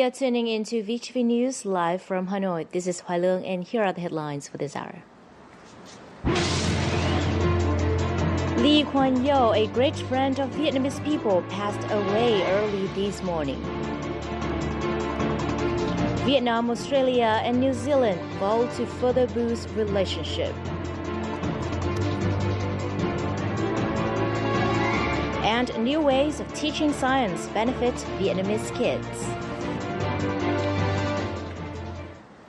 You're tuning into VTV News live from Hanoi. This is Hoài Lương, and here are the headlines for this hour. Lee Kuan Yew, a great friend of Vietnamese people, passed away early this morning. Vietnam, Australia, and New Zealand vow to further boost relationship. And new ways of teaching science benefit Vietnamese kids.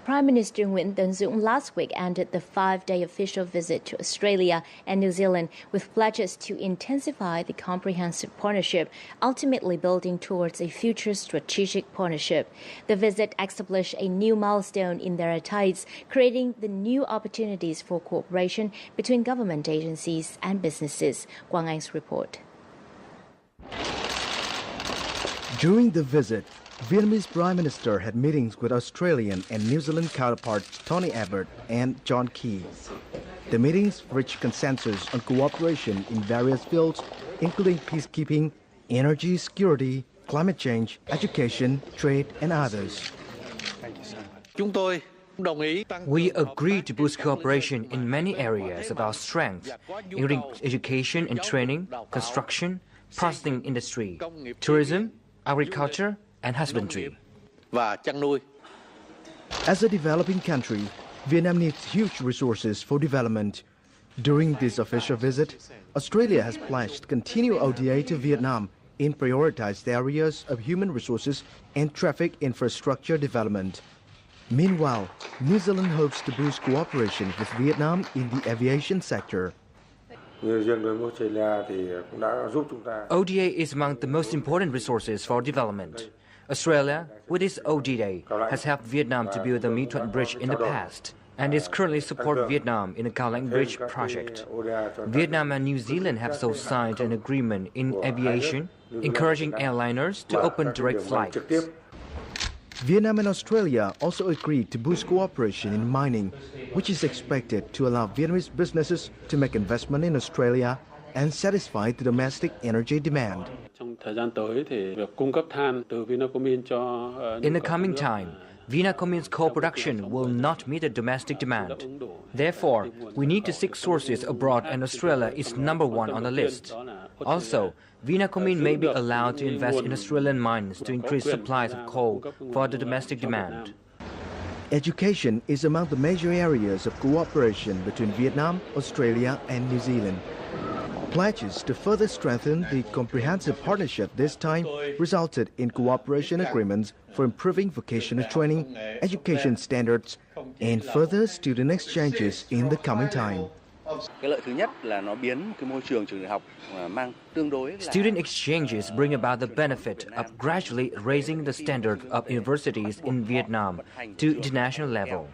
Prime Minister Nguyễn Tấn Dũng last week ended the 5-day official visit to Australia and New Zealand with pledges to intensify the comprehensive partnership, ultimately building towards a future strategic partnership. The visit established a new milestone in their ties, creating the new opportunities for cooperation between government agencies and businesses. Quang Anh's report. During the visit, Vietnamese Prime Minister had meetings with Australian and New Zealand counterparts Tony Abbott and John Key. The meetings reached consensus on cooperation in various fields, including peacekeeping, energy security, climate change, education, trade, and others. We agreed to boost cooperation in many areas of our strength, including education and training, construction, processing industry, tourism, agriculture, and husbandry. As a developing country, Vietnam needs huge resources for development. During this official visit, Australia has pledged to continue ODA to Vietnam in prioritized areas of human resources and traffic infrastructure development. Meanwhile, New Zealand hopes to boost cooperation with Vietnam in the aviation sector. ODA is among the most important resources for development. Australia, with its ODA, has helped Vietnam to build the My Thuận Bridge in the past and is currently supporting Vietnam in the Cao Lãnh Bridge project. Vietnam and New Zealand have so signed an agreement in aviation, encouraging airliners to open direct flights. Vietnam and Australia also agreed to boost cooperation in mining, which is expected to allow Vietnamese businesses to make investment in Australia and satisfy the domestic energy demand. In the coming time, Vinacomin's coal production will not meet the domestic demand. Therefore, we need to seek sources abroad, and Australia is #1 on the list. Also, Vinacomin may be allowed to invest in Australian mines to increase supplies of coal for the domestic demand. Education is among the major areas of cooperation between Vietnam, Australia, and New Zealand. Pledges to further strengthen the comprehensive partnership this time resulted in cooperation agreements for improving vocational training, education standards, and further student exchanges in the coming time. Student exchanges bring about the benefit of gradually raising the standard of universities in Vietnam to international level.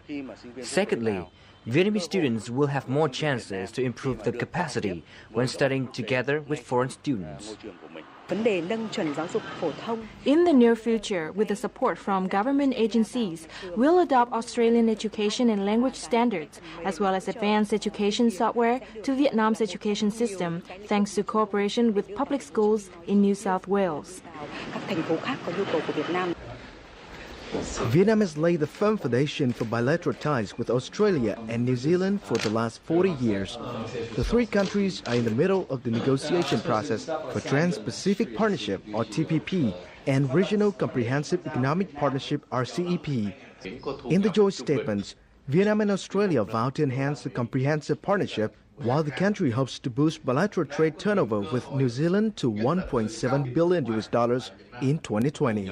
Secondly, Vietnamese students will have more chances to improve their capacity when studying together with foreign students. In the near future, with the support from government agencies, we'll adopt Australian education and language standards, as well as advanced education software to Vietnam's education system, thanks to cooperation with public schools in New South Wales. Vietnam has laid a firm foundation for bilateral ties with Australia and New Zealand for the last 40 years. The three countries are in the middle of the negotiation process for Trans-Pacific Partnership, or TPP, and Regional Comprehensive Economic Partnership, RCEP. In the joint statements, Vietnam and Australia vow to enhance the comprehensive partnership, while the country hopes to boost bilateral trade turnover with New Zealand to $1.7 billion in 2020.